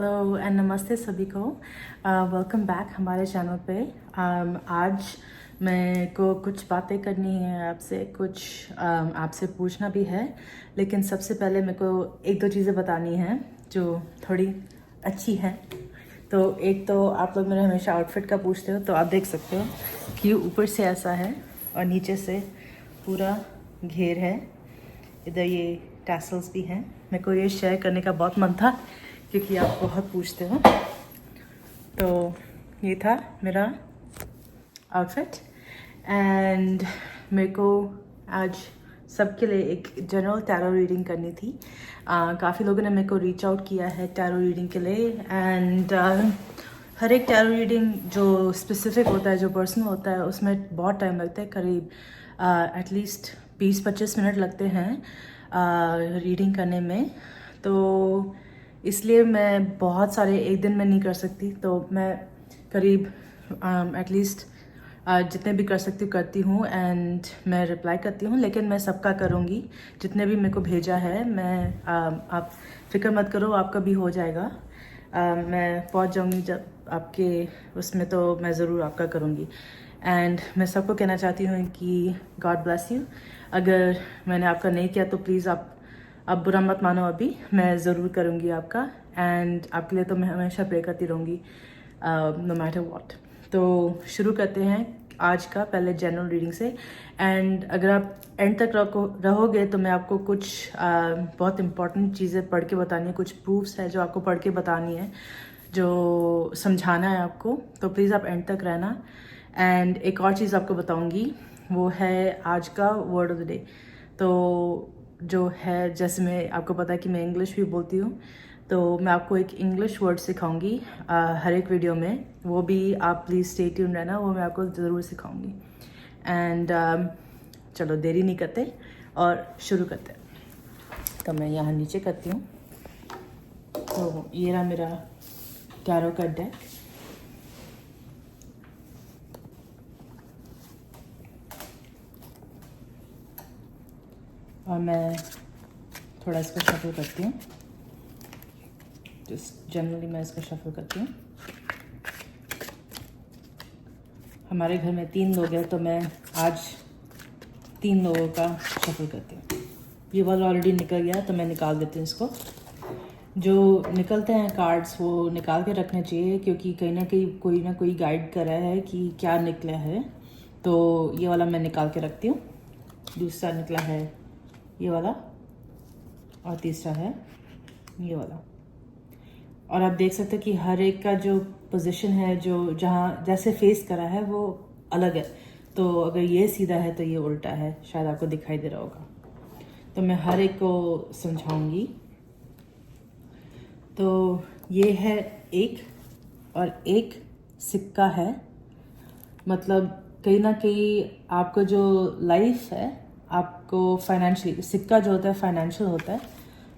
Hello and नमस्ते सभी को। वेलकम बैक हमारे चैनल पे। आज मैं को कुछ बातें करनी है आपसे, कुछ आपसे पूछना भी है, लेकिन सबसे पहले मेरे को एक दो चीज़ें बतानी हैं जो थोड़ी अच्छी हैं। तो एक तो आप लोग मेरे हमेशा आउटफिट का पूछते हो, तो आप देख सकते हो कि ऊपर से ऐसा है और नीचे से पूरा घेर है। इधर ये टैसल्स भी हैं। मेरे को ये शेयर करने का बहुत मन था क्योंकि आप बहुत पूछते हो। तो ये था मेरा आउटफिट एंड मेरे को आज सबके लिए एक जनरल टैरो रीडिंग करनी थी। काफ़ी लोगों ने मेरे को रीच आउट किया है टैरो रीडिंग के लिए एंड हर एक टैरो रीडिंग जो स्पेसिफिक होता है, जो पर्सनल होता है, उसमें बहुत टाइम लगता है। करीब एटलीस्ट 20-25 मिनट लगते हैं रीडिंग करने में। तो इसलिए मैं बहुत सारे एक दिन में नहीं कर सकती, तो मैं करीब एटलीस्ट जितने भी कर सकती हूँ करती हूँ एंड मैं रिप्लाई करती हूँ। लेकिन मैं सबका करूँगी, जितने भी मेरे को भेजा है मैं आप फिक्र मत करो, आपका भी हो जाएगा। मैं पहुँच जाऊँगी जब आपके उसमें, तो मैं ज़रूर आपका करूँगी। एंड मैं सबको कहना चाहती हूँ कि गॉड ब्लेस यू। अगर मैंने आपका नहीं किया तो प्लीज़ आप बुरा मत मानो, अभी मैं ज़रूर करूँगी आपका। एंड आपके लिए तो मैं हमेशा प्रे करती रहूँगी नो मैटर व्हाट। तो शुरू करते हैं आज का पहले जनरल रीडिंग से। एंड अगर आप एंड तक रहोगे तो मैं आपको कुछ बहुत इंपॉर्टेंट चीज़ें पढ़ के बतानी है, कुछ प्रूफ्स है जो आपको पढ़ के बतानी है, जो समझाना है आपको। तो प्लीज़ आप एंड तक रहना। एंड एक और चीज़ आपको बताऊंगी, वो है आज का वर्ड ऑफ द डे। तो जो है, जैसे मैं आपको पता है कि मैं इंग्लिश भी बोलती हूँ, तो मैं आपको एक इंग्लिश वर्ड सिखाऊंगी हर एक वीडियो में। वो भी आप प्लीज़ स्टे ट्यून रहना, वो मैं आपको ज़रूर सिखाऊंगी। एंड चलो देरी नहीं करते और शुरू करते हैं। तो मैं यहाँ नीचे करती हूँ। तो ये रहा मेरा टैरो का डेक। और मैं थोड़ा इसको शफल करती हूँ, जस्ट जनरली मैं इसको शफल करती हूँ। हमारे घर में 3 लोग हैं, तो मैं आज 3 लोगों का शफल करती हूँ। ये वाला ऑलरेडी निकल गया, तो मैं निकाल देती हूँ इसको। जो निकलते हैं कार्ड्स वो निकाल के रखने चाहिए, क्योंकि कहीं ना कोई गाइड कर रहा है कि क्या निकला है। तो ये वाला मैं निकाल के रखती हूँ। दूसरा निकला है ये वाला और तीसरा है ये वाला। और आप देख सकते हैं कि हर एक का जो पोजीशन है, जो जहाँ जैसे फेस करा है वो अलग है। तो अगर ये सीधा है तो ये उल्टा है, शायद आपको दिखाई दे रहा होगा। तो मैं हर एक को समझाऊंगी। तो ये है एक, और एक सिक्का है। मतलब कहीं ना कहीं आपको जो लाइफ है, आपको फाइनेंशियली, सिक्का जो होता है फाइनेंशियल होता है,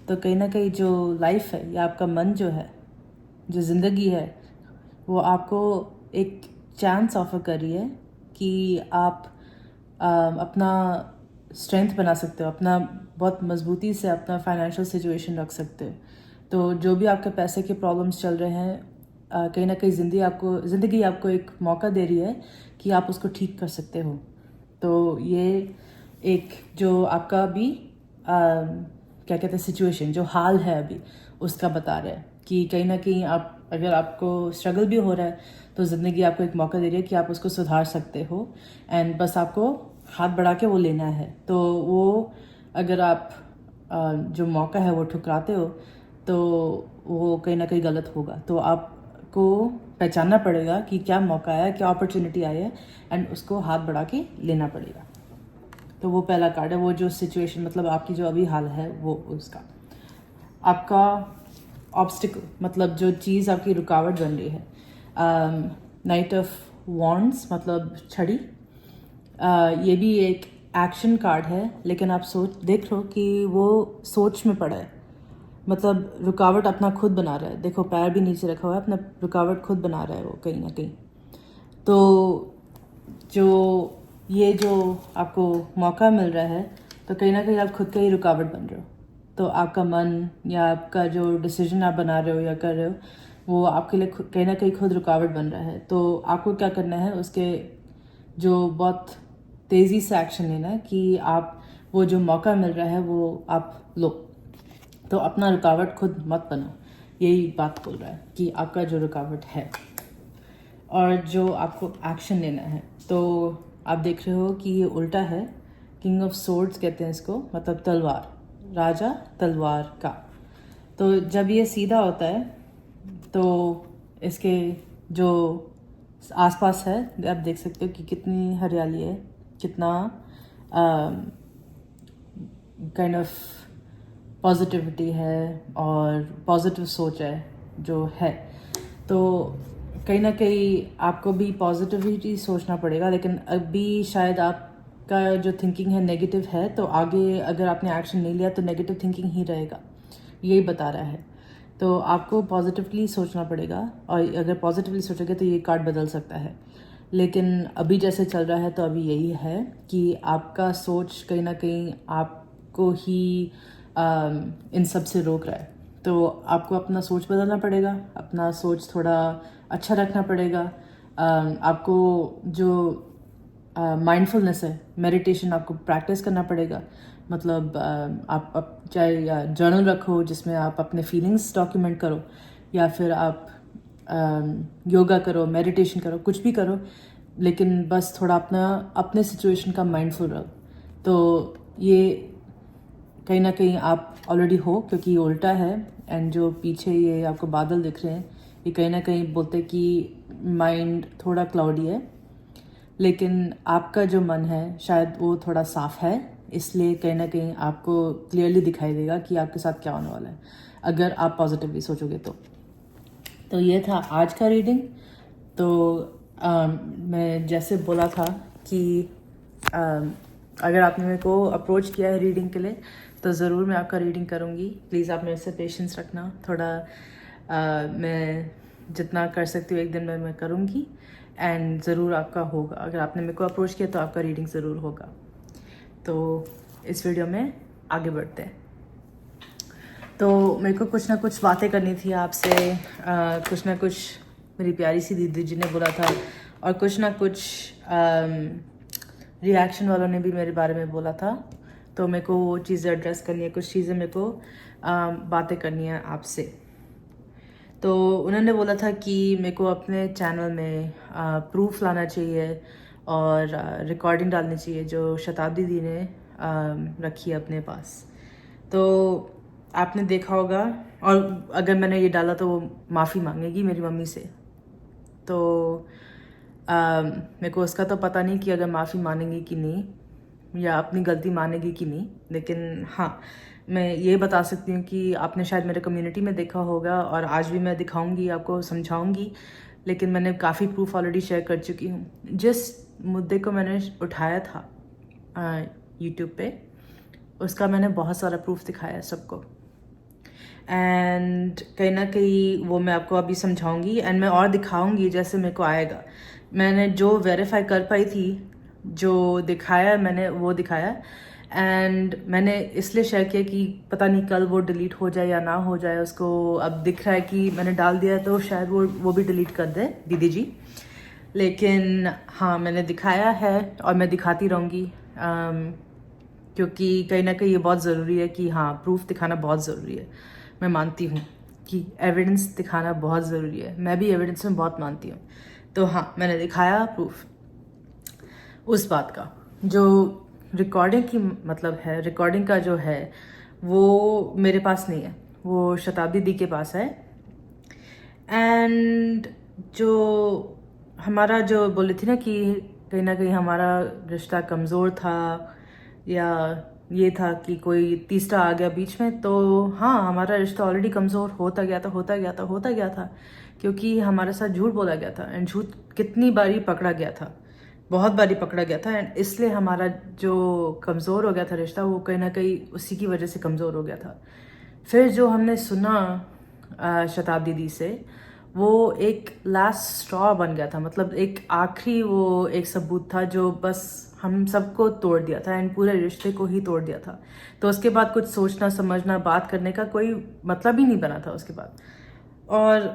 तो कहीं ना कहीं जो लाइफ है या आपका मन जो है, जो ज़िंदगी है, वो आपको एक चांस ऑफर कर रही है कि आप अपना स्ट्रेंथ बना सकते हो, अपना बहुत मजबूती से अपना फाइनेंशियल सिचुएशन रख सकते हो। तो जो भी आपके पैसे के प्रॉब्लम्स चल रहे हैं, कहीं ना कहीं ज़िंदगी आपको एक मौका दे रही है कि आप उसको ठीक कर सकते हो। तो ये एक जो आपका अभी क्या कहते हैं सिचुएशन, जो हाल है अभी, उसका बता रहा है कि कहीं ना कहीं आप, अगर आपको स्ट्रगल भी हो रहा है, तो ज़िंदगी आपको एक मौका दे रही है कि आप उसको सुधार सकते हो। एंड बस आपको हाथ बढ़ा के वो लेना है। तो वो अगर आप जो मौका है वो ठुकराते हो, तो वो कहीं ना कहीं गलत होगा। तो आपको पहचानना पड़ेगा कि क्या मौका आया, क्या अपॉर्चुनिटी आई है, एंड उसको हाथ बढ़ा के लेना पड़ेगा। तो वो पहला कार्ड है, वो जो सिचुएशन, मतलब आपकी जो अभी हाल है वो उसका। आपका ऑब्स्टिकल, मतलब जो चीज़ आपकी रुकावट बन रही है, नाइट ऑफ वॉन्ड्स, मतलब छड़ी। ये भी एक एक्शन कार्ड है, लेकिन आप देख लो कि वो सोच में पड़ा है। मतलब रुकावट अपना खुद बना रहा है। देखो पैर भी नीचे रखा हुआ है, अपना रुकावट खुद बना रहा है वो कहीं ना कहीं। तो जो आपको मौका मिल रहा है, तो कहीं ना कहीं आप खुद का ही रुकावट बन रहे हो। तो आपका मन या आपका जो डिसीजन आप बना रहे हो या कर रहे हो वो आपके लिए कहीं ना कहीं खुद रुकावट बन रहा है। तो आपको क्या करना है, उसके जो बहुत तेज़ी से एक्शन लेना है कि आप वो जो मौका मिल रहा है वो आप लो। तो अपना रुकावट खुद मत बनो, यही बात बोल रहा है कि आपका जो रुकावट है और जो आपको एक्शन लेना है। तो आप देख रहे हो कि ये उल्टा है, किंग ऑफ सोर्ड्स कहते हैं इसको, मतलब तलवार, राजा तलवार का। तो जब ये सीधा होता है तो इसके जो आसपास है आप देख सकते हो कि कितनी हरियाली है, कितना काइंड ऑफ पॉजिटिविटी है और पॉजिटिव सोच है जो है। तो कहीं ना कहीं आपको भी पॉजिटिविटी सोचना पड़ेगा, लेकिन अभी शायद आपका जो थिंकिंग है नेगेटिव है, तो आगे अगर आपने एक्शन नहीं लिया तो नेगेटिव थिंकिंग ही रहेगा, यही बता रहा है। तो आपको पॉजिटिवली सोचना पड़ेगा, और अगर पॉजिटिवली सोचोगे तो ये कार्ड बदल सकता है। लेकिन अभी जैसे चल रहा है तो अभी यही है कि आपका सोच कहीं ना कहीं आपको ही इन सब से रोक रहा है। तो आपको अपना सोच बदलना पड़ेगा, अपना सोच थोड़ा अच्छा रखना पड़ेगा। आपको जो माइंडफुलनेस है, मेडिटेशन आपको प्रैक्टिस करना पड़ेगा। मतलब आप चाहे जर्नल रखो जिसमें आप अपने फीलिंग्स डॉक्यूमेंट करो, या फिर आप योगा करो, मेडिटेशन करो, कुछ भी करो, लेकिन बस थोड़ा अपने सिचुएशन का माइंडफुल रहो। तो ये कहीं ना कहीं आप ऑलरेडी हो, क्योंकि ये उल्टा है। एंड जो पीछे ये आपको बादल दिख रहे हैं, ये कहीं ना कहीं बोलते कि माइंड थोड़ा क्लाउडी है, लेकिन आपका जो मन है शायद वो थोड़ा साफ है, इसलिए कहीं ना कहीं आपको क्लियरली दिखाई देगा कि आपके साथ क्या होने वाला है अगर आप पॉजिटिवली सोचोगे तो ये था आज का रीडिंग। तो मैं जैसे बोला था कि अगर आपने मेरे को अप्रोच किया है रीडिंग के लिए तो ज़रूर मैं आपका रीडिंग करूँगी। प्लीज़ आप मेरे से पेशेंस रखना थोड़ा। मैं जितना कर सकती हूँ एक दिन में मैं करूँगी, एंड ज़रूर आपका होगा। अगर आपने मेरे को अप्रोच किया तो आपका रीडिंग ज़रूर होगा। तो इस वीडियो में आगे बढ़ते हैं। तो मेरे को कुछ ना कुछ बातें करनी थी आपसे, कुछ ना कुछ मेरी प्यारी सी दीदी जी ने बोला था, और कुछ ना कुछ रिएक्शन वालों ने भी मेरे बारे में बोला था। तो मेरे को वो चीज़ें एड्रेस करनी है, कुछ चीज़ें मेरे को बातें करनी है आपसे। तो उन्होंने बोला था कि मेरे को अपने चैनल में प्रूफ लाना चाहिए और रिकॉर्डिंग डालनी चाहिए जो शताब्दी दी ने रखी है अपने पास। तो आपने देखा होगा, और अगर मैंने ये डाला तो वो माफ़ी मांगेगी मेरी मम्मी से। तो मेरे को उसका तो पता नहीं कि अगर माफ़ी मानेंगी कि नहीं, या अपनी गलती मानेगी कि नहीं, लेकिन हाँ मैं ये बता सकती हूँ कि आपने शायद मेरे कम्युनिटी में देखा होगा, और आज भी मैं दिखाऊंगी, आपको समझाऊंगी। लेकिन मैंने काफ़ी प्रूफ ऑलरेडी शेयर कर चुकी हूँ। जिस मुद्दे को मैंने उठाया था यूट्यूब पे, उसका मैंने बहुत सारा प्रूफ दिखाया है सबको, एंड कहीं ना कहीं वो मैं आपको अभी समझाऊंगी, एंड मैं और दिखाऊंगी जैसे मेरे को आएगा। मैंने जो वेरीफाई कर पाई थी, जो दिखाया मैंने वो दिखाया, एंड मैंने इसलिए शेयर किया कि पता नहीं कल वो डिलीट हो जाए या ना हो जाए। उसको अब दिख रहा है कि मैंने डाल दिया तो शायद वो भी डिलीट कर दे दीदी जी। लेकिन हाँ मैंने दिखाया है और मैं दिखाती रहूँगी, क्योंकि कहीं ना कहीं ये बहुत ज़रूरी है कि हाँ प्रूफ दिखाना बहुत ज़रूरी है। मैं मानती हूँ कि एविडेंस दिखाना बहुत ज़रूरी है, मैं भी एविडेंस में बहुत मानती हूँ। तो हाँ मैंने दिखाया प्रूफ उस बात का। जो रिकॉर्डिंग की मतलब है, रिकॉर्डिंग का जो है वो मेरे पास नहीं है, वो शताब्दी दी के पास है। एंड जो हमारा जो बोली थी ना कि कहीं ना कहीं हमारा रिश्ता कमज़ोर था, या ये था कि कोई तीसरा आ गया बीच में, तो हाँ हमारा रिश्ता ऑलरेडी कमज़ोर होता गया था, क्योंकि हमारे साथ झूठ बोला गया था। एंड झूठ कितनी बारी पकड़ा गया था, बहुत बारी पकड़ा गया था, एंड इसलिए हमारा जो कमज़ोर हो गया था रिश्ता, वो कहीं ना कहीं उसी की वजह से कमज़ोर हो गया था। फिर जो हमने सुना शताब्दी दी से, वो एक लास्ट स्ट्रॉ बन गया था, मतलब एक आखिरी वो एक सबूत था जो बस हम सबको तोड़ दिया था एंड पूरे रिश्ते को ही तोड़ दिया था। तो उसके बाद कुछ सोचना समझना बात करने का कोई मतलब ही नहीं बना था उसके बाद। और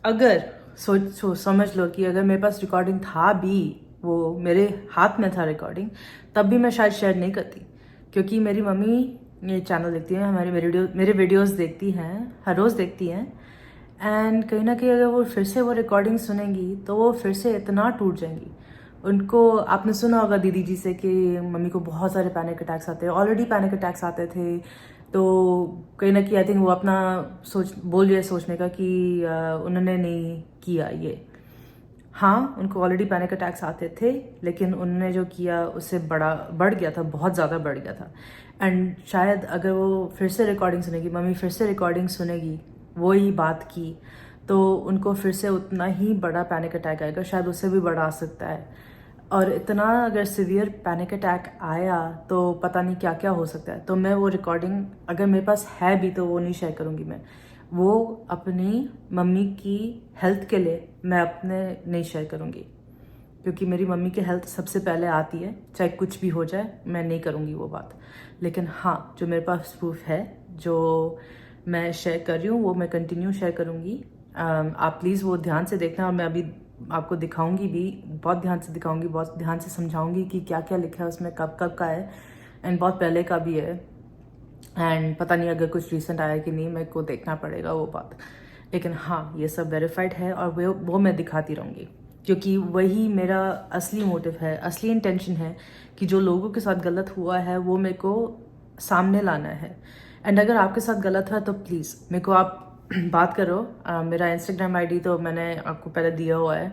अगर समझ लो कि अगर मेरे पास रिकॉर्डिंग था भी, वो मेरे हाथ में था रिकॉर्डिंग, तब भी मैं शायद शेयर नहीं करती, क्योंकि मेरी मम्मी ये चैनल देखती है, मेरे वीडियोस देखती हैं, हर रोज़ देखती हैं। एंड कहीं ना कहीं अगर वो फिर से वो रिकॉर्डिंग सुनेंगी तो वो फिर से इतना टूट जाएंगी। उनको आपने सुना होगा दीदी जी से कि मम्मी को बहुत सारे पैनिक अटैक्स आते हैं, ऑलरेडी पैनिक अटैक्स आते थे। तो कहीं ना कहीं आई थिंक वो अपना बोल रही है सोचने का कि उन्होंने नहीं किया ये। हाँ, उनको ऑलरेडी पैनिक अटैक्स आते थे, लेकिन उन्होंने जो किया उससे बढ़ गया था, बहुत ज़्यादा बढ़ गया था। एंड शायद अगर वो फिर से रिकॉर्डिंग सुनेगी, मम्मी फिर से रिकॉर्डिंग सुनेगी वही बात की, तो उनको फिर से उतना ही बड़ा पैनिक अटैक आएगा, शायद उससे भी बड़ा आ सकता है। और इतना अगर सीवियर पैनिक अटैक आया तो पता नहीं क्या क्या हो सकता है। तो मैं वो रिकॉर्डिंग अगर मेरे पास है भी तो वो नहीं शेयर करूँगी। मैं वो अपनी मम्मी की हेल्थ के लिए मैं अपने नहीं शेयर करूँगी, क्योंकि मेरी मम्मी की हेल्थ सबसे पहले आती है, चाहे कुछ भी हो जाए मैं नहीं करूँगी वो बात। लेकिन हाँ, जो मेरे पास प्रूफ है, जो मैं शेयर कर रही हूँ, वो मैं कंटिन्यू शेयर करूँगी। आप प्लीज़ वो ध्यान से देखना, और मैं अभी आपको दिखाऊंगी भी, बहुत ध्यान से दिखाऊंगी, बहुत ध्यान से समझाऊंगी कि क्या क्या लिखा है उसमें, कब कब का है, एंड बहुत पहले का भी है। एंड पता नहीं अगर कुछ रिसेंट आया कि नहीं, मेरे को देखना पड़ेगा वो बात। लेकिन हाँ, ये सब वेरीफाइड है और वो मैं दिखाती रहूँगी, क्योंकि वही मेरा असली मोटिव है, असली इंटेंशन है कि जो लोगों के साथ गलत हुआ है वो मेरे को सामने लाना है। एंड अगर आपके साथ गलत है तो प्लीज़ मेरे को आप बात करो। मेरा इंस्टाग्राम आईडी तो मैंने आपको पहले दिया हुआ है।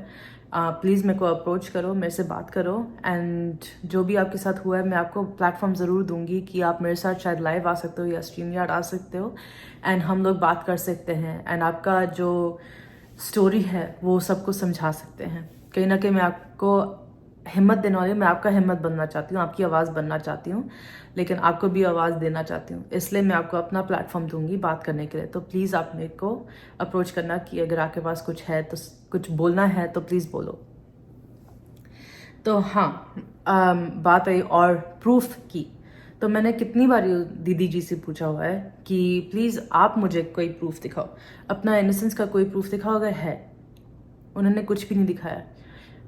प्लीज़ मेरे को अप्रोच करो, मेरे से बात करो। एंड जो भी आपके साथ हुआ है मैं आपको प्लेटफॉर्म ज़रूर दूंगी कि आप मेरे साथ शायद लाइव आ सकते हो या स्ट्रीम यार्ड आ सकते हो, एंड हम लोग बात कर सकते हैं, एंड आपका जो स्टोरी है वो सबको समझा सकते हैं। कहीं ना कहीं मैं आपको हिम्मत देने वाली हूँ, मैं आपका हिम्मत बनना चाहती हूँ, आपकी आवाज़ बनना चाहती हूँ, लेकिन आपको भी आवाज़ देना चाहती हूँ। इसलिए मैं आपको अपना प्लेटफॉर्म दूंगी बात करने के लिए। तो प्लीज़ आप मेरे को अप्रोच करना कि अगर आपके पास कुछ है तो, कुछ बोलना है तो प्लीज़ बोलो। तो हाँ, बात आई और प्रूफ की। तो मैंने कितनी बार दीदी जी से पूछा हुआ है कि प्लीज़ आप मुझे कोई प्रूफ दिखाओ, अपना इनोसेंस का कोई प्रूफ दिखाओ अगर है। उन्होंने कुछ भी नहीं दिखाया।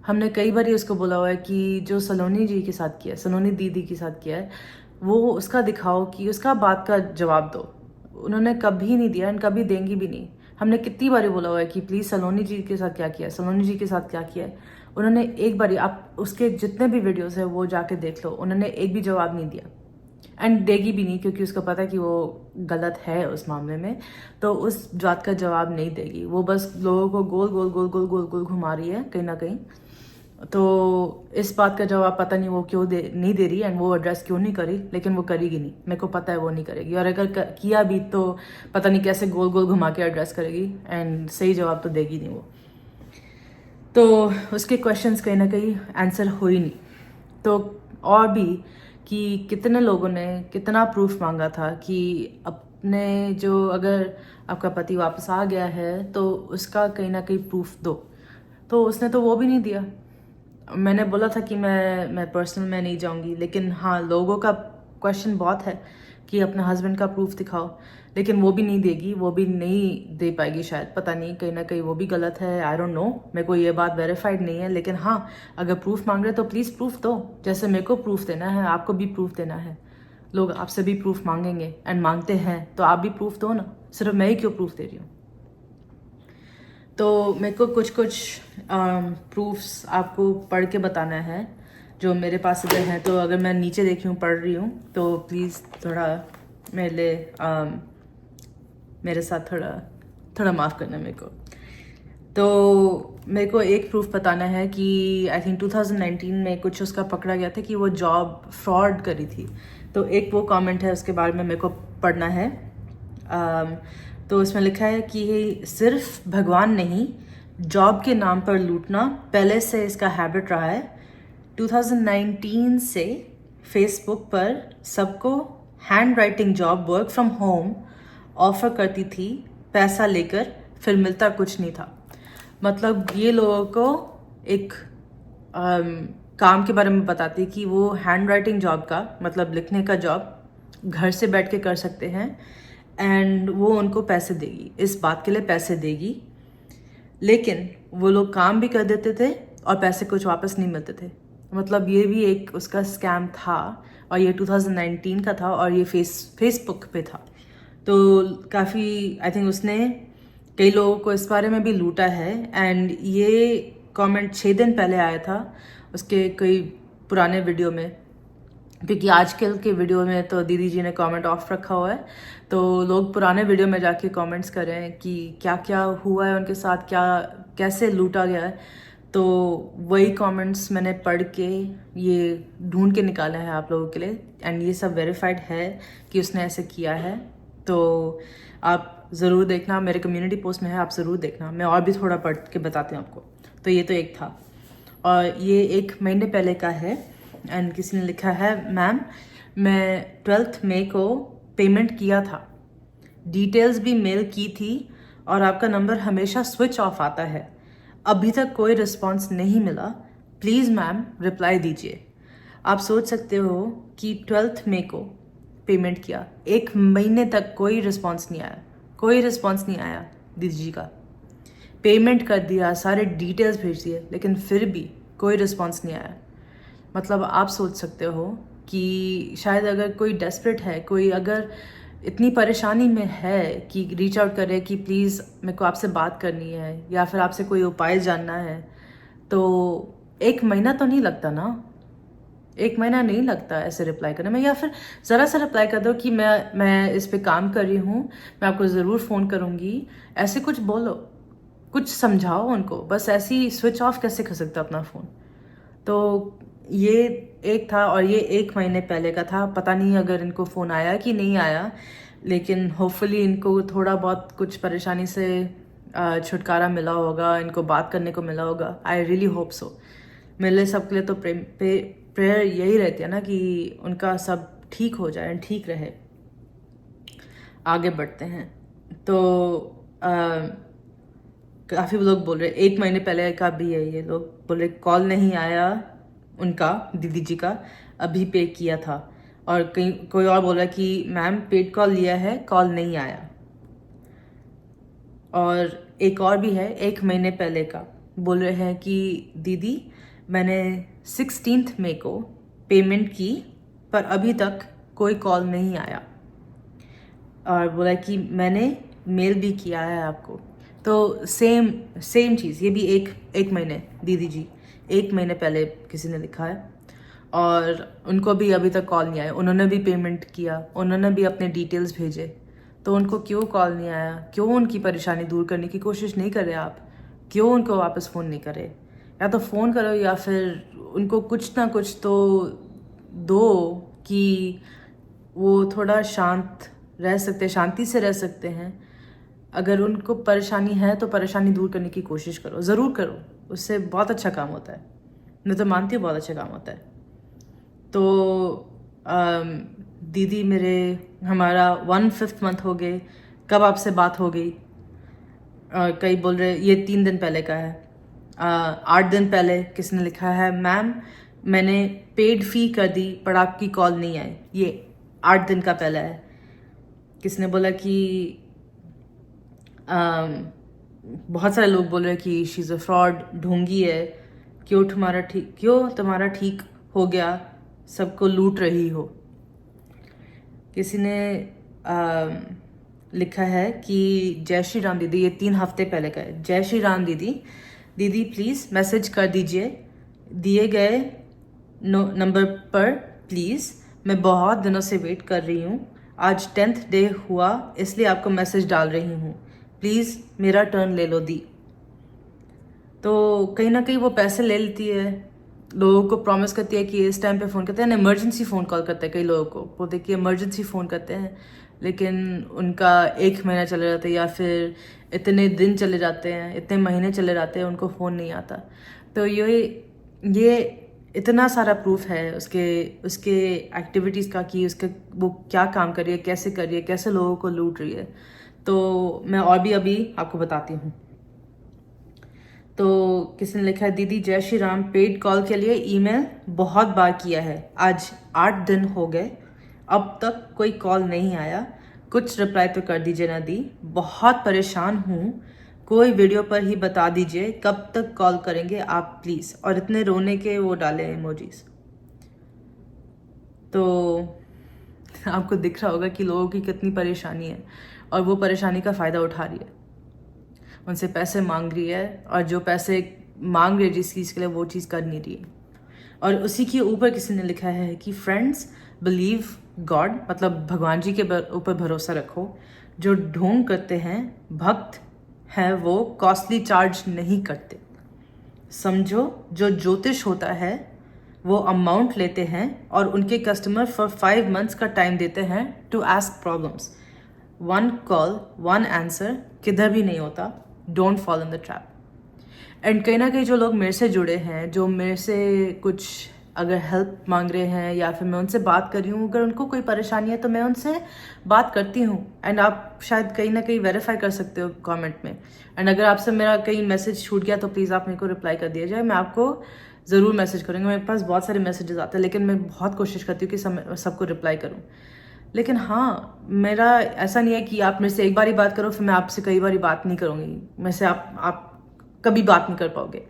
हमने कई बार उसको बोला हुआ है कि जो सलोनी जी के साथ किया है, सलोनी दीदी के साथ किया है, वो उसका दिखाओ, कि उसका बात का जवाब दो। उन्होंने कभी नहीं दिया एंड कभी देंगी भी नहीं। हमने कितनी बार बोला हुआ है कि प्लीज़ सलोनी जी के साथ क्या किया है, सलोनी जी के साथ क्या किया है। उन्होंने एक बार, आप उसके जितने भी वीडियोस है वो जाके देख लो, उन्होंने एक भी जवाब नहीं दिया, एंड देगी भी नहीं, क्योंकि उसको पता है कि वो गलत है उस मामले में। तो उस बात का जवाब नहीं देगी। वो बस लोगों को गोल गोल गोल गोल गोल गोल घुमा रही है कहीं ना कहीं। तो इस बात का जवाब पता नहीं वो क्यों नहीं दे रही, एंड वो एड्रेस क्यों नहीं करी, लेकिन वो करेगी नहीं, मेरे को पता है वो नहीं करेगी। और अगर किया भी तो पता नहीं कैसे गोल गोल घुमा के एड्रेस करेगी, एंड सही जवाब तो देगी नहीं वो। तो उसके क्वेश्चंस कहीं ना कहीं आंसर हो ही नहीं। तो और भी कि कितने लोगों ने कितना प्रूफ मांगा था कि अपने जो, अगर आपका पति वापस आ गया है तो उसका कहीं ना कहीं प्रूफ दो। तो उसने तो वो भी नहीं दिया। मैंने बोला था कि मैं पर्सनल में नहीं जाऊंगी, लेकिन हाँ, लोगों का क्वेश्चन बहुत है कि अपने हस्बैंड का प्रूफ दिखाओ, लेकिन वो भी नहीं देगी, वो भी नहीं दे पाएगी शायद, पता नहीं, कहीं ना कहीं वो भी गलत है। आई डोंट नो, मेरे को ये बात वेरीफाइड नहीं है। लेकिन हाँ, अगर प्रूफ मांग रहे तो प्लीज़ प्रूफ दो। जैसे मेरे को प्रूफ देना है, आपको भी प्रूफ देना है। लोग आपसे भी प्रूफ मांगेंगे एंड मांगते हैं, तो आप भी प्रूफ दो ना। सिर्फ मैं ही क्यों प्रूफ दे रही हूँ। तो मेरे को कुछ कुछ प्रूफ्स आपको पढ़ के बताना है जो मेरे पास इधर हैं। तो अगर मैं नीचे देख रही हूँ, पढ़ रही हूँ, तो प्लीज़ थोड़ा मेरे साथ थोड़ा माफ़ करना मेरे को। तो मेरे को एक प्रूफ बताना है कि आई थिंक 2019 में कुछ उसका पकड़ा गया था कि वो जॉब फ्रॉड करी थी। तो एक वो कमेंट है, उसके बारे में मेरे को पढ़ना है। तो इसमें लिखा है कि सिर्फ भगवान नहीं, जॉब के नाम पर लूटना पहले से इसका हैबिट रहा है। 2019 से फेसबुक पर सबको hand writing job work from home offer करती थी, पैसा लेकर, फिर मिलता कुछ नहीं था। मतलब ये लोगों को एक काम के बारे में बताती कि वो हैंड राइटिंग जॉब का, मतलब लिखने का जॉब घर से बैठ के कर सकते हैं एंड वो उनको पैसे देगी, इस बात के लिए पैसे देगी। लेकिन वो लोग काम भी कर देते थे और पैसे कुछ वापस नहीं मिलते थे। मतलब ये भी एक उसका स्कैम था और ये 2019 का था और ये फेसबुक पे था। तो काफ़ी आई थिंक उसने कई लोगों को इस बारे में भी लूटा है। एंड ये कमेंट 6 दिन पहले आया था उसके कई पुराने वीडियो में, क्योंकि आजकल के वीडियो में तो दीदी जी ने कमेंट ऑफ रखा हुआ है, तो लोग पुराने वीडियो में जाके कमेंट्स कर रहे हैं कि क्या क्या हुआ है उनके साथ, क्या कैसे लूटा गया है। तो वही कमेंट्स मैंने पढ़ के ये ढूंढ के निकाला है आप लोगों के लिए एंड ये सब वेरीफाइड है कि उसने ऐसे किया है। तो आप ज़रूर देखना, मेरे कम्युनिटी पोस्ट में है, आप ज़रूर देखना। मैं और भी थोड़ा पढ़ के बताती हूँ आपको। तो ये तो एक था और ये 1 महीने पहले का है। एंड किसी ने लिखा है, मैम मैं 12 मई को पेमेंट किया था, डिटेल्स भी मेल की थी और आपका नंबर हमेशा स्विच ऑफ आता है, अभी तक कोई रिस्पांस नहीं मिला, प्लीज़ मैम रिप्लाई दीजिए। आप सोच सकते हो कि 12 मई को पेमेंट किया, 1 महीने तक कोई रिस्पांस नहीं आया, कोई रिस्पांस नहीं आया दीदी जी का। पेमेंट कर दिया, सारे डिटेल्स भेज दिए, लेकिन फिर भी कोई रिस्पांस नहीं आया। मतलब आप सोच सकते हो कि शायद अगर कोई डेस्परेट है, कोई अगर इतनी परेशानी में है कि रीच आउट करे कि प्लीज़ मेरे को आपसे बात करनी है या फिर आपसे कोई उपाय जानना है, तो 1 महीना तो नहीं लगता ना, 1 महीना नहीं लगता ऐसे रिप्लाई करने में। या फिर ज़रा सा रिप्लाई कर दो कि मैं इस पे काम कर रही हूँ, मैं आपको ज़रूर फ़ोन करूँगी, ऐसे कुछ बोलो, कुछ समझाओ उनको। बस ऐसे ही स्विच ऑफ कैसे कर सकता अपना फ़ोन। तो ये एक था और ये 1 महीने पहले का था। पता नहीं अगर इनको फ़ोन आया कि नहीं आया, लेकिन होपफुली इनको थोड़ा बहुत कुछ परेशानी से छुटकारा मिला होगा, इनको बात करने को मिला होगा। I really hope so. मेरे लिए सबके लिए तो प्रेयर यही रहती है ना कि उनका सब ठीक हो जाए, ठीक रहे। आगे बढ़ते हैं। तो काफ़ी लोग बोल रहे, 1 महीने पहले का भी है, ये लोग बोल रहे कॉल नहीं आया उनका, दीदी जी का, अभी पे किया था। और कहीं कोई और बोला कि मैम पेड कॉल लिया है, कॉल नहीं आया। और एक और भी है 1 महीने पहले का, बोल रहे हैं कि दीदी मैंने 16 मई को पेमेंट की पर अभी तक कोई कॉल नहीं आया। और बोला कि मैंने मेल भी किया है आपको। तो सेम चीज़, ये भी एक महीने, दीदी जी 1 महीने पहले किसी ने लिखा है और उनको भी अभी तक कॉल नहीं आया। उन्होंने भी पेमेंट किया, उन्होंने भी अपने डिटेल्स भेजे, तो उनको क्यों कॉल नहीं आया? क्यों उनकी परेशानी दूर करने की कोशिश नहीं करे आप? क्यों उनको वापस फ़ोन नहीं करे? या तो फ़ोन करो या फिर उनको कुछ ना कुछ तो दो कि वो थोड़ा शांत रह सकते, शांति से रह सकते हैं। अगर उनको परेशानी है तो परेशानी दूर करने की कोशिश करो, ज़रूर करो, उससे बहुत अच्छा काम होता है। मैं तो मानती हूँ बहुत अच्छा काम होता है। तो दीदी हमारा 1/5 मंथ हो गए, कब आपसे बात हो गई? कई बोल रहे ये 3 दिन पहले का है। 8 दिन पहले किसी ने लिखा है, मैम मैंने पेड फ़ी कर दी पर आपकी कॉल नहीं आई, ये 8 दिन का पहला है। किसने बोला कि बहुत सारे लोग बोल रहे हैं कि शी इज़ अ फ्रॉड, ढोंगी है, क्यों तुम्हारा ठीक हो गया, सबको लूट रही हो। किसी ने लिखा है कि जय श्री राम दीदी, ये 3 हफ्ते पहले का है। जय श्री राम दीदी प्लीज़ मैसेज कर दीजिए दिए गए नंबर पर प्लीज़, मैं बहुत दिनों से वेट कर रही हूँ, आज 10th डे हुआ इसलिए आपको मैसेज डाल रही हूँ, प्लीज़ मेरा टर्न ले लो दी। तो कहीं ना कहीं वो पैसे ले लेती है, लोगों को प्रॉमिस करती है कि इस टाइम पे फ़ोन करते हैं, इमरजेंसी फ़ोन कॉल करते हैं। कई लोगों को बोलते कि इमरजेंसी फ़ोन करते हैं, लेकिन उनका 1 महीना चले जाता है या फिर इतने दिन चले जाते हैं, इतने महीने चले जाते हैं, उनको फ़ोन नहीं आता। तो ये इतना सारा प्रूफ है उसके एक्टिविटीज़ का कि उसके वो क्या काम कर रही है, कैसे कर रही है, कैसे लोगों को लूट रही है। तो मैं और भी अभी आपको बताती हूँ। तो किसी ने लिखा है, दीदी जय श्री राम, पेड कॉल के लिए ईमेल बहुत बार किया है, आज 8 दिन हो गए, अब तक कोई कॉल नहीं आया, कुछ रिप्लाई तो कर दीजिए ना दी, बहुत परेशान हूँ, कोई वीडियो पर ही बता दीजिए कब तक कॉल करेंगे आप प्लीज़। और इतने रोने के वो डाले इमोजीज। तो आपको दिख रहा होगा कि लोगों की कितनी परेशानी है और वो परेशानी का फ़ायदा उठा रही है, उनसे पैसे मांग रही है और जो पैसे मांग रही है जिस चीज़ के लिए वो चीज़ कर नहीं रही है। और उसी के ऊपर किसी ने लिखा है कि फ्रेंड्स बिलीव गॉड, मतलब भगवान जी के ऊपर भरोसा रखो, जो ढोंग करते हैं भक्त हैं वो कॉस्टली चार्ज नहीं करते, समझो जो ज्योतिष होता है वो अमाउंट लेते हैं और उनके कस्टमर फॉर 5 months का टाइम देते हैं to ask problems, 1 call 1 answer किधर भी नहीं होता, don't fall in the trap. And कहीं ना कहीं जो लोग मेरे से जुड़े हैं, जो मेरे से कुछ अगर हेल्प मांग रहे हैं या फिर मैं उनसे बात कर रही हूँ, अगर उनको कोई परेशानी है तो मैं उनसे बात करती हूँ। एंड आप शायद कहीं ना कहीं वेरीफाई कर सकते हो कमेंट में। एंड अगर आपसे मेरा कहीं मैसेज छूट गया तो प्लीज़ आप मेरे को रिप्लाई कर दिया जाए, मैं आपको ज़रूर मैसेज करूँगी। मेरे पास बहुत सारे मैसेजेस आते हैं लेकिन मैं बहुत कोशिश करती हूँ कि सबको रिप्लाई करूँ। लेकिन हाँ, मेरा ऐसा नहीं है कि आप मेरे से एक बार ही बात करो फिर मैं आपसे कई बार बात नहीं करूँगी, मेरे से आप कभी बात नहीं कर पाओगे।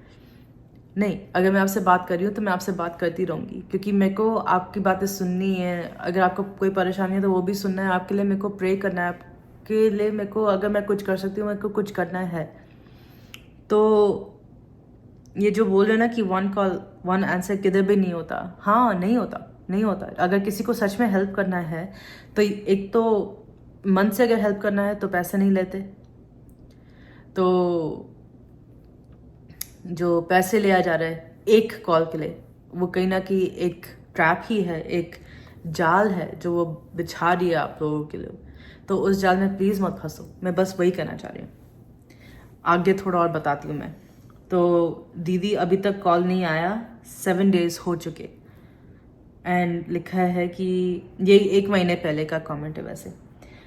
नहीं, अगर मैं आपसे बात कर रही हूँ तो मैं आपसे बात करती रहूँगी, क्योंकि मेरे को आपकी बातें सुननी है। अगर आपको कोई परेशानी है तो वो भी सुनना है, आपके लिए मेरे को प्रे करना है, आपके लिए मेरे को अगर मैं कुछ कर सकती हूँ मेरे को कुछ करना है। तो ये जो बोल रहे ना कि 1 कॉल 1 आंसर किधर भी नहीं होता, हाँ नहीं होता, नहीं होता। अगर किसी को सच में हेल्प करना है तो एक तो मन से अगर हेल्प करना है तो पैसे नहीं लेते। तो जो पैसे लिया जा रहा है एक कॉल के लिए, वो कहीं ना कहीं एक ट्रैप ही है, एक जाल है जो वो बिछा रही है आप लोगों के लिए। तो उस जाल में प्लीज़ मत फंसो, मैं बस वही कहना चाह रही हूँ। आगे थोड़ा और बताती हूँ मैं। तो दीदी अभी तक कॉल नहीं आया, 7 days हो चुके। एंड लिखा है कि ये 1 महीने पहले का कमेंट है वैसे।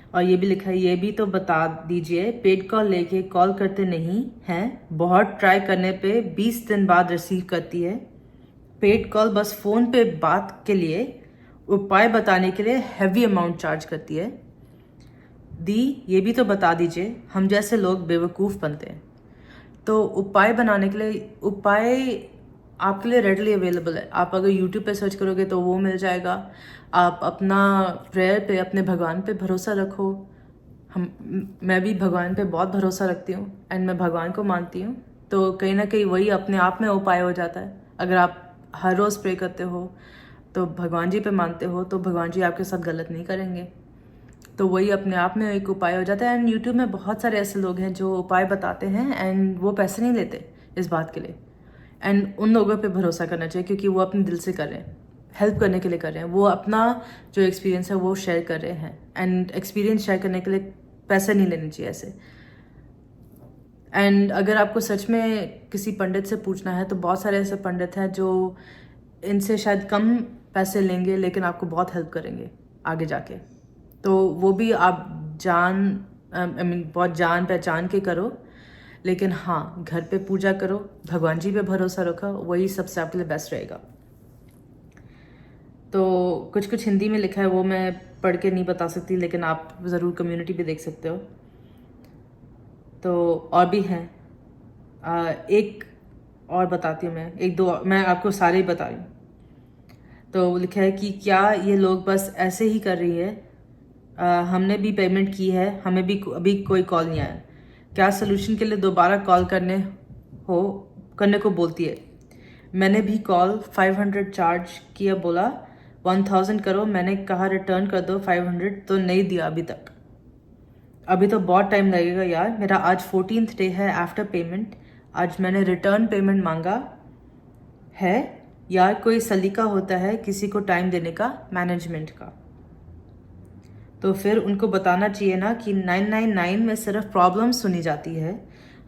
और ये भी लिखा है, ये भी तो बता दीजिए पेड कॉल लेके कॉल करते नहीं हैं, बहुत ट्राई करने पे 20 दिन बाद रिसीव करती है, पेड कॉल बस फ़ोन पे बात के लिए, उपाय बताने के लिए हैवी अमाउंट चार्ज करती है। दी ये भी तो बता दीजिए, हम जैसे लोग बेवकूफ़ बनते हैं। तो उपाय बनाने के लिए, उपाय आपके लिए रेडली अवेलेबल है। आप अगर यूट्यूब पे सर्च करोगे तो वो मिल जाएगा। आप अपना प्रेयर पे, अपने भगवान पे भरोसा रखो। मैं भी भगवान पे बहुत भरोसा रखती हूँ एंड मैं भगवान को मानती हूँ। तो कहीं ना कहीं वही अपने आप में उपाय हो जाता है। अगर आप हर रोज़ प्रे करते हो तो भगवान जी पे मानते हो तो भगवान जी आपके साथ गलत नहीं करेंगे। तो वही अपने आप में एक उपाय हो जाता है। एंड यूट्यूब में बहुत सारे ऐसे लोग हैं जो उपाय बताते हैं एंड वो पैसे नहीं लेते इस बात के लिए। एंड उन लोगों पे भरोसा करना चाहिए क्योंकि वो अपने दिल से कर रहे हैं, हेल्प करने के लिए कर रहे हैं। वो अपना जो एक्सपीरियंस है वो शेयर कर रहे हैं एंड एक्सपीरियंस शेयर करने के लिए पैसे नहीं लेने चाहिए ऐसे। एंड अगर आपको सच में किसी पंडित से पूछना है तो बहुत सारे ऐसे पंडित हैं जो इनसे शायद कम पैसे लेंगे लेकिन आपको बहुत हेल्प करेंगे आगे जाके। तो वो भी आप बहुत जान पहचान के करो। लेकिन हाँ, घर पे पूजा करो, भगवान जी पे भरोसा रखो, वही सबसे आपके लिए बेस्ट रहेगा। तो कुछ कुछ हिंदी में लिखा है वो मैं पढ़ के नहीं बता सकती, लेकिन आप ज़रूर कम्युनिटी पे देख सकते हो। तो और भी हैं, एक और बताती हूँ मैं, एक दो मैं आपको सारे ही बता रही हूँ। तो लिखा है कि क्या ये लोग बस ऐसे ही कर रही है, हमने भी पेमेंट की है, हमें भी अभी कोई कॉल नहीं आया, क्या सोल्यूशन के लिए दोबारा कॉल करने को बोलती है। मैंने भी कॉल 500 चार्ज किया, बोला 1000 करो, मैंने कहा रिटर्न कर दो 500, तो नहीं दिया अभी तक। अभी तो बहुत टाइम लगेगा यार, मेरा आज 14th डे है आफ्टर पेमेंट, आज मैंने रिटर्न पेमेंट मांगा है यार। कोई सलीका होता है किसी को टाइम देने का, मैनेजमेंट का। तो फिर उनको बताना चाहिए ना कि 999 में सिर्फ प्रॉब्लम सुनी जाती है,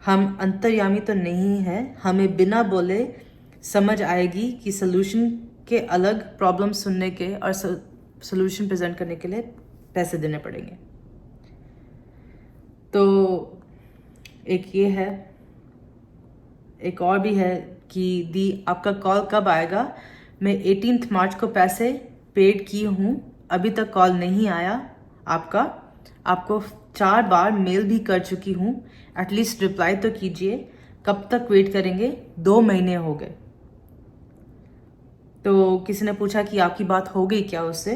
हम अंतर्यामी तो नहीं है, हमें बिना बोले समझ आएगी कि सोल्यूशन के अलग प्रॉब्लम सुनने के और सोल्यूशन प्रेजेंट करने के लिए पैसे देने पड़ेंगे। तो एक ये है, एक और भी है कि दी आपका कॉल कब आएगा। मैं 18 मार्च को पैसे पेड की हूँ, अभी तक कॉल नहीं आया आपका। आपको 4 बार मेल भी कर चुकी हूँ, एटलीस्ट रिप्लाई तो कीजिए। कब तक वेट करेंगे? 2 महीने हो गए। तो किसी ने पूछा कि आपकी बात हो गई क्या उससे,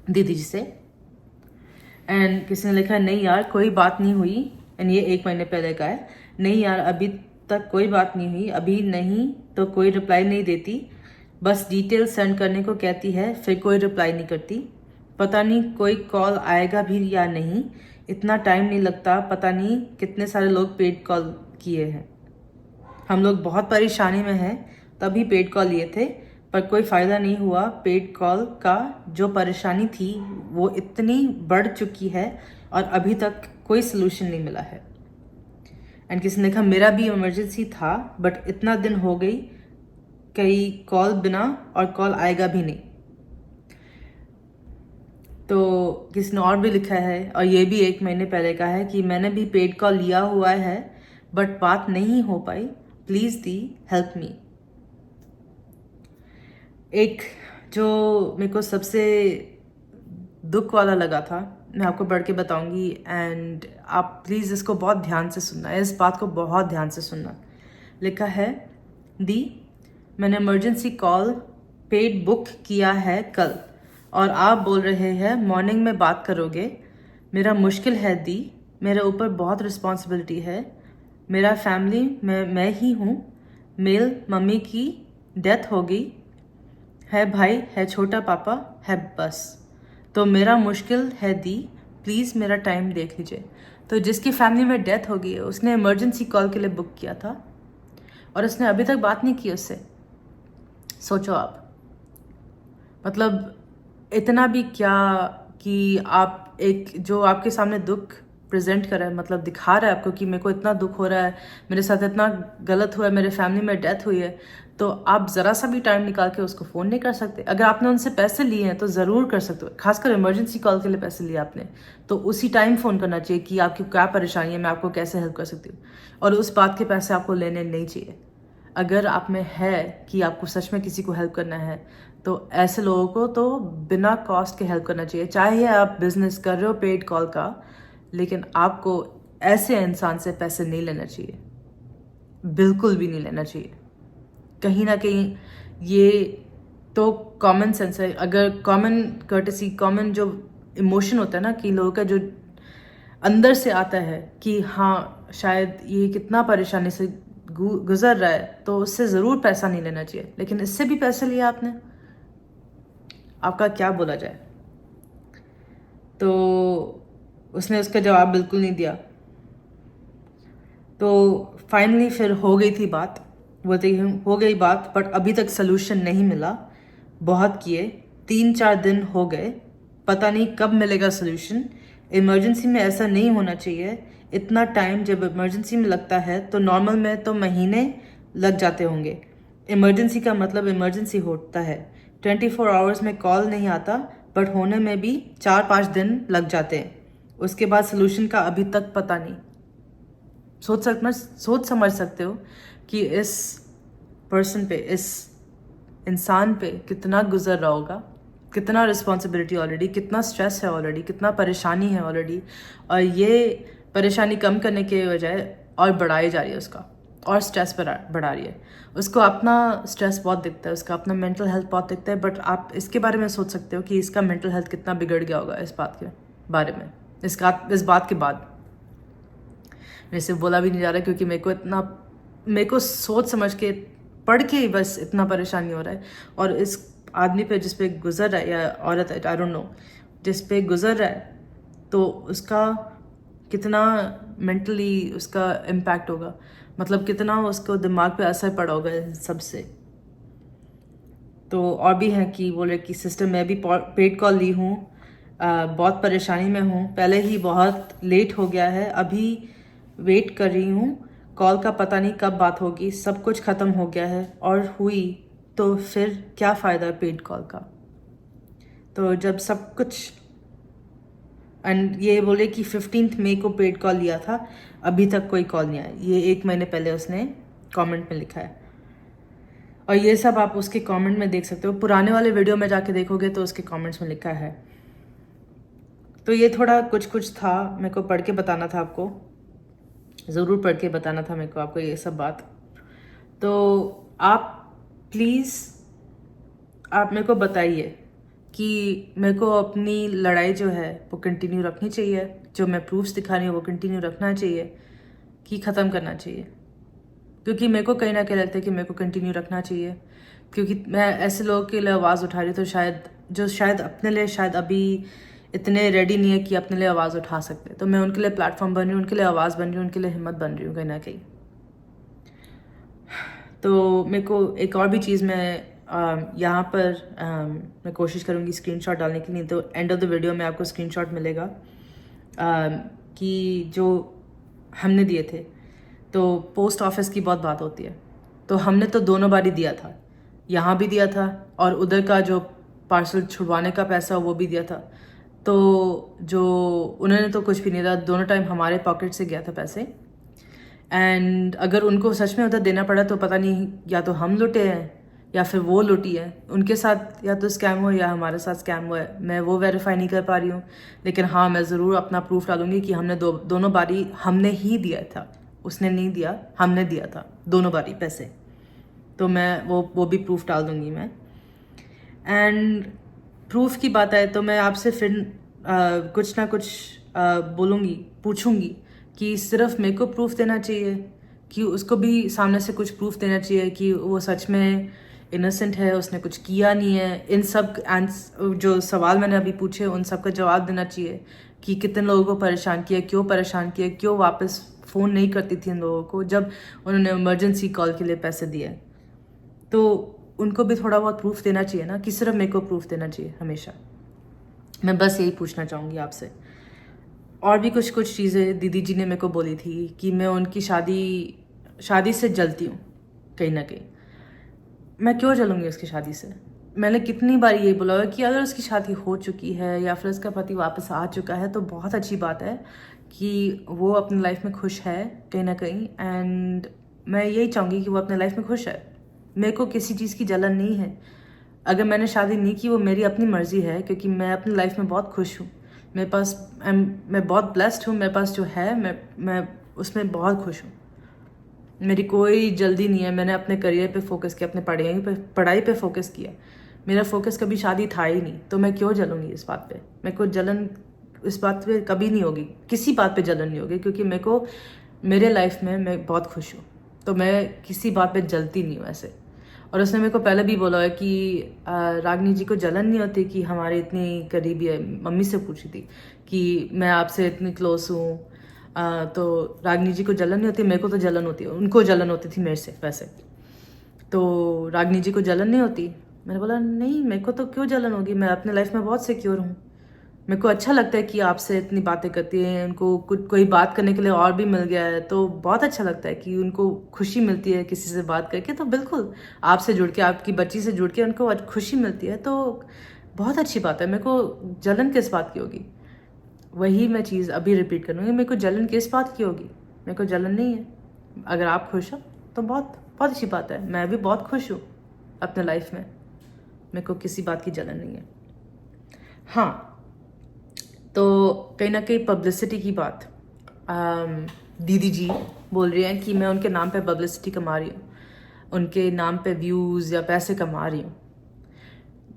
दीदी जी से। एंड किसी ने लिखा नहीं यार कोई बात नहीं हुई। एंड ये 1 महीने पहले का है। नहीं यार अभी तक कोई बात नहीं हुई, अभी नहीं तो कोई रिप्लाई नहीं देती, बस डिटेल सेंड करने को कहती है, फिर कोई रिप्लाई नहीं करती। पता नहीं कोई कॉल आएगा भी या नहीं, इतना टाइम नहीं लगता, पता नहीं कितने सारे लोग पेड कॉल किए हैं। हम लोग बहुत परेशानी में हैं, तभी पेड कॉल लिए थे, पर कोई फ़ायदा नहीं हुआ। पेड कॉल का जो परेशानी थी वो इतनी बढ़ चुकी है और अभी तक कोई सलूशन नहीं मिला है। एंड किसी ने कहा मेरा भी इमरजेंसी था, बट इतना दिन हो गई कई कॉल बिना, और कॉल आएगा भी नहीं। तो किसी ने और भी लिखा है, और ये भी 1 महीने पहले का है, कि मैंने भी पेड कॉल लिया हुआ है बट बात नहीं हो पाई, प्लीज़ दी हेल्प मी। एक जो मेरे को सबसे दुख वाला लगा था, मैं आपको पढ़ के बताऊंगी, एंड आप प्लीज़ इसको बहुत ध्यान से सुनना, इस बात को बहुत ध्यान से सुनना। लिखा है, दी मैंने इमरजेंसी कॉल पेड बुक किया है कल, और आप बोल रहे हैं मॉर्निंग में बात करोगे। मेरा मुश्किल है दी, मेरे ऊपर बहुत रिस्पॉन्सिबिलिटी है, मेरा फैमिली में मैं ही हूँ, मेल मम्मी की डेथ हो गई है, भाई है, छोटा पापा है, बस। तो मेरा मुश्किल है दी, प्लीज़ मेरा टाइम देख लीजिए। तो जिसकी फैमिली में डेथ हो गई है उसने इमरजेंसी कॉल के लिए बुक किया था और उसने अभी तक बात नहीं की उससे। सोचो आप, मतलब इतना भी क्या कि आप एक जो आपके सामने दुख प्रेजेंट कर रहा है, मतलब दिखा रहा है आपको कि मेरे को इतना दुख हो रहा है, मेरे साथ इतना गलत हुआ है, मेरे फैमिली में डेथ हुई है, तो आप ज़रा सा भी टाइम निकाल के उसको फ़ोन नहीं कर सकते? अगर आपने उनसे पैसे लिए हैं तो ज़रूर कर सकते हो, खासकर इमरजेंसी कॉल के लिए पैसे लिए आपने, तो उसी टाइम फ़ोन करना चाहिए कि आपकी क्या परेशानी है, मैं आपको कैसे हेल्प कर सकती हूँ। और उस बात के पैसे आपको लेने नहीं चाहिए। अगर आप में है कि आपको सच में किसी को हेल्प करना है, तो ऐसे लोगों को तो बिना कॉस्ट के हेल्प करना चाहिए। चाहे आप बिजनेस कर रहे हो पेड कॉल का, लेकिन आपको ऐसे इंसान से पैसे नहीं लेना चाहिए, बिल्कुल भी नहीं लेना चाहिए। कहीं ना कहीं ये तो कॉमन सेंस है। अगर कॉमन कर्टेसी, कॉमन जो इमोशन होता है ना, कि लोगों का जो अंदर से आता है कि हाँ शायद ये कितना परेशानी से गुजर रहा है, तो उससे ज़रूर पैसा नहीं लेना चाहिए। लेकिन इससे भी पैसे लिए आपने, आपका क्या बोला जाए। तो उसने उसका जवाब बिल्कुल नहीं दिया। तो फाइनली फिर हो गई थी बात, हो गई बात, बट अभी तक सलूशन नहीं मिला। बहुत किए, 3-4 दिन हो गए, पता नहीं कब मिलेगा सलूशन। इमरजेंसी में ऐसा नहीं होना चाहिए। इतना टाइम जब इमरजेंसी में लगता है तो नॉर्मल में तो महीने लग जाते होंगे। इमरजेंसी का मतलब इमरजेंसी होता है। 24 आवर्स में कॉल नहीं आता, बट होने में भी 4-5 दिन लग जाते हैं। उसके बाद सलूशन का अभी तक पता नहीं। सोच समझ सकते हो कि इस पर्सन पे, इस इंसान पे कितना गुजर रहा होगा, कितना रिस्पॉन्सिबिलिटी ऑलरेडी, कितना स्ट्रेस है ऑलरेडी, कितना परेशानी है ऑलरेडी, और ये परेशानी कम करने के बजाय और बढ़ाई जा रही है उसका, और स्ट्रेस बढ़ा रही है। उसको अपना स्ट्रेस बहुत दिखता है, उसका अपना मेंटल हेल्थ बहुत दिखता है, बट आप इसके बारे में सोच सकते हो कि इसका मेंटल हेल्थ कितना बिगड़ गया होगा इस बात के बारे में, इस बात के बाद। मेरे से बोला भी नहीं जा रहा क्योंकि मेरे को सोच समझ के, पढ़ के ही बस इतना परेशानी हो रहा है। और इस आदमी पे जिस पे गुजर रहा है, या औरत है, आई डोंट नो, जिस पे गुजर रहा है, तो उसका कितना मेंटली उसका इम्पैक्ट होगा, मतलब कितना उसको दिमाग पे असर पड़ा होगा इन सबसे। तो और भी हैं कि बोले कि सिस्टर मैं भी पेड कॉल ली हूँ, बहुत परेशानी में हूँ, पहले ही बहुत लेट हो गया है, अभी वेट कर रही हूँ, कॉल का पता नहीं कब बात होगी, सब कुछ ख़त्म हो गया है, और हुई तो फिर क्या फ़ायदा पेड कॉल का। तो जब सब कुछ, एंड ये बोले कि 15 मई को पेड कॉल लिया था, अभी तक कोई कॉल नहीं आया। ये 1 महीने पहले उसने कमेंट में लिखा है। और ये सब आप उसके कमेंट में देख सकते हो, पुराने वाले वीडियो में जाके देखोगे तो उसके कमेंट्स में लिखा है। तो ये थोड़ा कुछ था, मेरे को पढ़ के बताना था आपको, ज़रूर पढ़ के बताना था मेरे को आपको ये सब बात। तो आप प्लीज़ आप मेरे को बताइए कि मेरे को अपनी लड़ाई जो है वो कंटिन्यू रखनी चाहिए, जो मैं प्रूफ्स दिखा रही हूँ वो कंटिन्यू रखना चाहिए कि ख़त्म करना चाहिए। क्योंकि मेरे को कहीं ना कहीं लगता है कि मेरे को कंटिन्यू रखना चाहिए, क्योंकि मैं ऐसे लोगों के लिए आवाज़ उठा रही हूँ तो शायद अपने लिए शायद अभी इतने रेडी नहीं है कि अपने लिए आवाज़ उठा सकते। तो मैं उनके लिए प्लेटफॉर्म बन रही हूँ, उनके लिए आवाज़ बन रही हूँ, उनके लिए हिम्मत बन रही हूँ कहीं ना कहीं। तो मेरे को एक और भी चीज़ मैं यहाँ पर मैं कोशिश करूँगी स्क्रीनशॉट डालने की, नहीं तो एंड ऑफ द वीडियो में आपको स्क्रीनशॉट मिलेगा कि जो हमने दिए थे। तो पोस्ट ऑफिस की बहुत बात होती है, तो हमने तो दोनों बार ही दिया था, यहाँ भी दिया था और उधर का जो पार्सल छुड़वाने का पैसा वो भी दिया था। तो जो उन्होंने तो कुछ भी नहीं दिया, दोनों टाइम हमारे पॉकेट से गया था पैसे। एंड अगर उनको सच में उधर देना पड़ा तो पता नहीं या तो हम लुटे हैं या फिर वो लुटी है, उनके साथ या तो स्कैम हुआ या हमारे साथ स्कैम हुआ है। मैं वो वेरीफाई नहीं कर पा रही हूँ, लेकिन हाँ मैं ज़रूर अपना प्रूफ डालूंगी कि हमने दोनों बारी हमने ही दिया था, उसने नहीं दिया, हमने दिया था दोनों बारी पैसे। तो मैं वो भी प्रूफ डाल दूंगी मैं। एंड प्रूफ की बात आए तो मैं आपसे फिर कुछ ना कुछ बोलूँगी, पूछूंगी कि सिर्फ मेरे को प्रूफ देना चाहिए कि उसको भी सामने से कुछ प्रूफ देना चाहिए कि वो सच में इनोसेंट है, उसने कुछ किया नहीं है। इन सब जो सवाल मैंने अभी पूछे उन सब का जवाब देना चाहिए कि कितने लोगों को परेशान किया, क्यों वापस फ़ोन नहीं करती थी इन लोगों को जब उन्होंने इमरजेंसी कॉल के लिए पैसे दिए। तो उनको भी थोड़ा बहुत प्रूफ देना चाहिए ना, कि सिर्फ मेरे को प्रूफ देना चाहिए हमेशा। मैं बस यही पूछना चाहूँगी आपसे। और भी कुछ चीज़ें दीदी जी ने मेरे को बोली थी कि मैं उनकी शादी से जलती हूँ कहीं ना कहीं। मैं क्यों जलूँगी उसकी शादी से? मैंने कितनी बार ये बोला है कि अगर उसकी शादी हो चुकी है या फिर उसका पति वापस आ चुका है तो बहुत अच्छी बात है कि वो अपनी लाइफ में खुश है कहीं ना कहीं। एंड मैं यही चाहूँगी कि वो अपने लाइफ में खुश है। मेरे को किसी चीज़ की जलन नहीं है। अगर मैंने शादी नहीं की वो मेरी अपनी मर्जी है, क्योंकि मैं अपनी लाइफ में बहुत खुश हूँ। मेरे पास मैं बहुत ब्लेस्ड हूँ, मेरे पास जो है मैं उसमें बहुत खुश हूँ। मेरी कोई जल्दी नहीं है। मैंने अपने करियर पे फोकस किया, अपने पढ़ाई पे फोकस किया। मेरा फोकस कभी शादी था ही नहीं, तो मैं क्यों जलूँगी इस बात पे? मेरे को जलन इस बात पे कभी नहीं होगी, किसी बात पे जलन नहीं होगी, क्योंकि मेरे लाइफ में मैं बहुत खुश हूँ। तो मैं किसी बात पे जलती नहीं हूँ ऐसे। और उसने मेरे को पहले भी बोला है कि रागनी जी को जलन नहीं होती कि हमारे इतनी करीबी है। मम्मी से पूछी थी कि मैं आपसे इतनी क्लोज हूँ, तो रागनी जी को जलन नहीं होती, मेरे को तो जलन होती है। उनको जलन होती थी मेरे से वैसे। तो रागनी जी को जलन नहीं होती। मैंने बोला नहीं, मेरे को तो क्यों जलन होगी, मैं अपने लाइफ में बहुत सिक्योर हूँ। मेरे को अच्छा लगता है कि आपसे इतनी बातें करती हैं, उनको कोई बात करने के लिए और भी मिल गया है तो बहुत अच्छा लगता है कि उनको खुशी मिलती है किसी से बात करके। तो बिल्कुल आपसे जुड़ के, आपकी बच्ची से जुड़ के उनको खुशी मिलती है, तो बहुत अच्छी बात है। मेरे को जलन किस बात की होगी? वही मैं चीज़ अभी रिपीट करूँगी, मेरे को जलन किस बात की होगी? मेरे को जलन नहीं है। अगर आप खुश हो तो बहुत बहुत अच्छी बात है। मैं भी बहुत खुश हूँ अपने लाइफ में, मेरे को किसी बात की जलन नहीं है। हाँ, तो कहीं ना कहीं पब्लिसिटी की बात, दीदी जी बोल रही हैं कि मैं उनके नाम पे पब्लिसिटी कमा रही हूँ, उनके नाम पे व्यूज़ या पैसे कमा रही हूँ।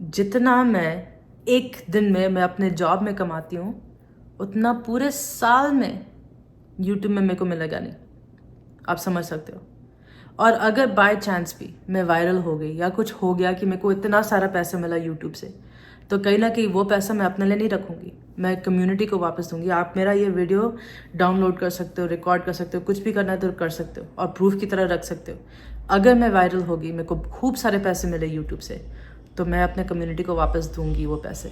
जितना मैं एक दिन में मैं अपने जॉब में कमाती हूँ उतना पूरे साल में यूट्यूब में मेरे को मिलेगा नहीं, आप समझ सकते हो। और अगर बाय चांस भी मैं वायरल हो गई या कुछ हो गया कि मेरे को इतना सारा पैसा मिला यूट्यूब से, तो कहीं ना कहीं वो पैसा मैं अपने लिए नहीं रखूँगी, मैं कम्युनिटी को वापस दूंगी। आप मेरा ये वीडियो डाउनलोड कर सकते हो, रिकॉर्ड कर सकते हो, कुछ भी करना है तो कर सकते हो और प्रूफ की तरह रख सकते हो। अगर मैं वायरल होगी, मेरे को खूब सारे पैसे मिले यूट्यूब से, तो मैं अपने कम्युनिटी को वापस दूंगी वो पैसे।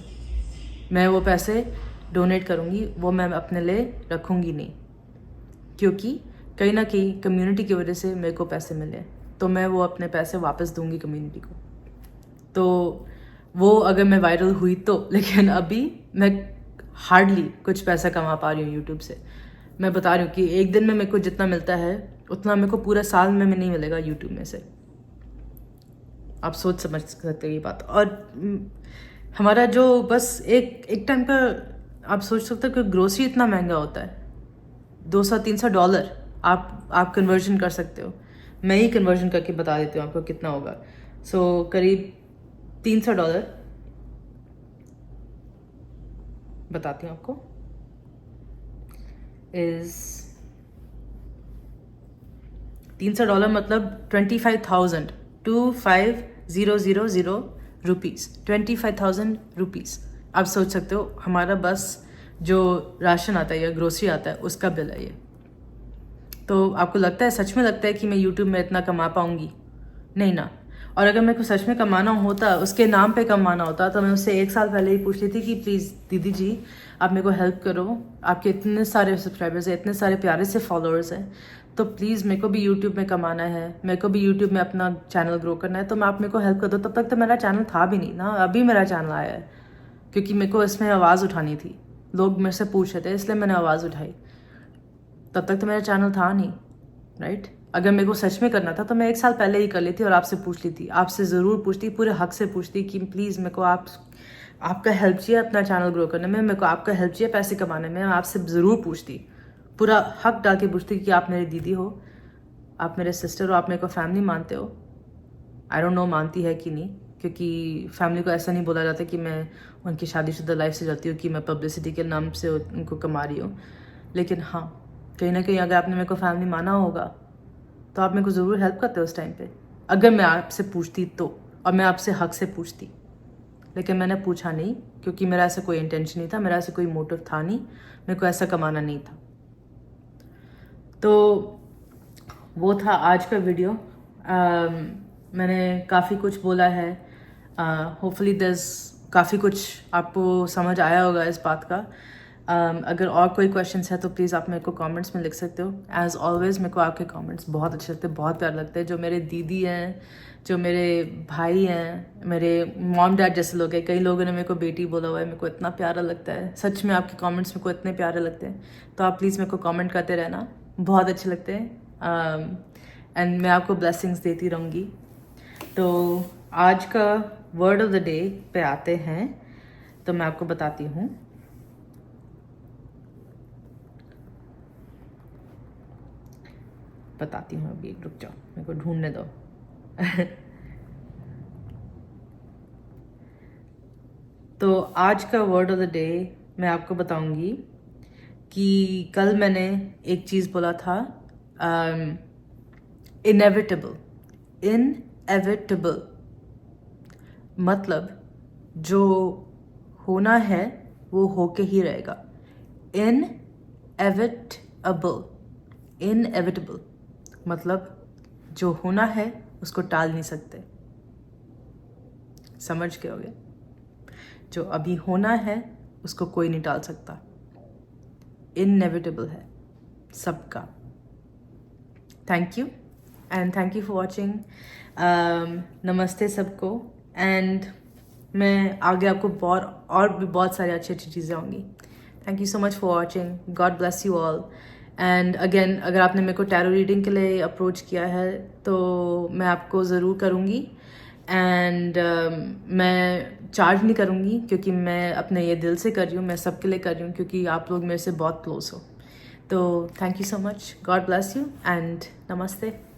मैं वो पैसे डोनेट करूँगी, वो मैं अपने लिए रखूँगी नहीं, क्योंकि कहीं ना कहीं कम्युनिटी की वजह से मेरे को पैसे मिले, तो मैं वो अपने पैसे वापस दूंगी कम्युनिटी को। तो वो अगर मैं वायरल हुई तो, लेकिन अभी मैं हार्डली कुछ पैसा कमा पा रही हूँ यूट्यूब से। मैं बता रही हूँ कि एक दिन में मेरे को जितना मिलता है उतना मेरे को पूरे साल में नहीं मिलेगा यूट्यूब में से। आप सोच समझ सकते हो ये बात। और हमारा जो बस एक टाइम का, आप सोच सकते हो कि ग्रोसरी इतना महंगा होता है, $200-300 आप कन्वर्जन कर सकते हो। मैं ही कन्वर्जन करके बता देती हूँ आपको कितना होगा। करीब $300 बताती हूँ आपको, इज $300 मतलब 25,000 रुपीज़, 25,000 रुपीज़। आप सोच सकते हो हमारा बस जो राशन आता है या ग्रोसरी आता है उसका बिल है ये। तो आपको लगता है, सच में लगता है कि मैं यूट्यूब में इतना कमा पाऊंगी? नहीं ना। और अगर मेरे को सच में कमाना होता, उसके नाम पे कमाना होता, तो मैं उससे 1 साल पहले ही पूछ ली थी कि प्लीज़ दीदी जी आप मेरे को हेल्प करो, आपके इतने सारे सब्सक्राइबर्स हैं, इतने सारे प्यारे से फॉलोअर्स हैं, तो प्लीज़ मेरे को भी यूट्यूब में कमाना है, मेरे को भी यूट्यूब में अपना चैनल ग्रो करना है, तो मैं आप मेरे को हेल्प कर दो। तब तक तो मेरा चैनल था भी नहीं ना, अभी मेरा चैनल आया है, क्योंकि मेरे को इसमें आवाज़ उठानी थी। लोग मेरे से पूछ रहे थे इसलिए मैंने आवाज़ उठाई। तब तक तो मेरा चैनल था नहीं, राइट? अगर मेरे को सच में करना था तो मैं 1 साल पहले ही कर लेती और आपसे पूछ ली थी, आपसे ज़रूर पूछती, पूरे हक से पूछती कि प्लीज़ मेरे को आपका हेल्प चाहिए अपना चैनल ग्रो करने में, मेरे को आपका हेल्प चाहिए पैसे कमाने में। मैं आपसे ज़रूर पूछती, पूरा हक डाल के पूछती कि आप मेरी दीदी हो, आप मेरे सिस्टर हो, आप मेरे को फैमिली मानते हो। आई डोंट नो मानती है कि नहीं, क्योंकि फैमिली को ऐसा नहीं बोला जाता कि मैं उनकी शादीशुदा लाइफ से जाती हूँ कि मैं पब्लिसिटी के नाम से उनको कमा रही हूँ। लेकिन हाँ, कहीं ना कहीं अगर आपने मेरे को फैमिली माना होगा तो आप मेरे को ज़रूर हेल्प करते हो उस टाइम पे, अगर मैं आपसे पूछती तो, और मैं आपसे हक से पूछती। लेकिन मैंने पूछा नहीं, क्योंकि मेरा ऐसा कोई इंटेंशन नहीं था, मेरा ऐसा कोई मोटिव था नहीं, मेरे को ऐसा कमाना नहीं था। तो वो था आज का वीडियो। मैंने काफ़ी कुछ बोला है, होपफुली काफ़ी कुछ आपको समझ आया होगा इस बात का। अगर और कोई क्वेश्चंस है तो प्लीज़ आप मेरे को कमेंट्स में लिख सकते हो। एज़ ऑलवेज़ मेरे को आपके कमेंट्स बहुत अच्छे लगते हैं, बहुत प्यार लगते हैं। जो मेरे दीदी हैं, जो मेरे भाई हैं, मेरे मॉम डैड जैसे लोग हैं, कई लोगों ने मेरे को बेटी बोला हुआ है, मेरे को इतना प्यारा लगता है। सच में आपके कमेंट्स मेरे को इतने प्यारे लगते हैं, तो आप प्लीज़ मेरे को कमेंट करते रहना, बहुत अच्छे लगते हैं। एंड मैं आपको ब्लेसिंग्स देती रहूँगी। तो आज का वर्ड ऑफ द डे पे आते हैं, तो मैं आपको बताती हूँ। अभी रुक जाओ, मेरे को ढूंढने दो। तो आज का वर्ड ऑफ द डे मैं आपको बताऊंगी कि कल मैंने एक चीज़ बोला था, इनएविटेबल। मतलब जो होना है वो होके ही रहेगा। इनएविटेबल मतलब जो होना है उसको टाल नहीं सकते। समझ गए होगे? जो अभी होना है उसको कोई नहीं टाल सकता। इनएविटेबल है सबका। Thank you and thank you for watching. नमस्ते सबको। एंड मैं आगे आपको और भी बहुत सारी अच्छी अच्छी चीज़ें होंगी। Thank you so much for watching. God bless you all. And again, अगर आपने मेरे को टैरो रीडिंग के लिए अप्रोच किया है तो मैं आपको ज़रूर करूँगी। एंड मैं चार्ज नहीं करूँगी, क्योंकि मैं अपने ये दिल से कर रही हूँ, मैं सबके लिए कर रही हूँ, क्योंकि आप लोग मेरे से बहुत क्लोज हो। तो thank you so much. God bless you and नमस्ते।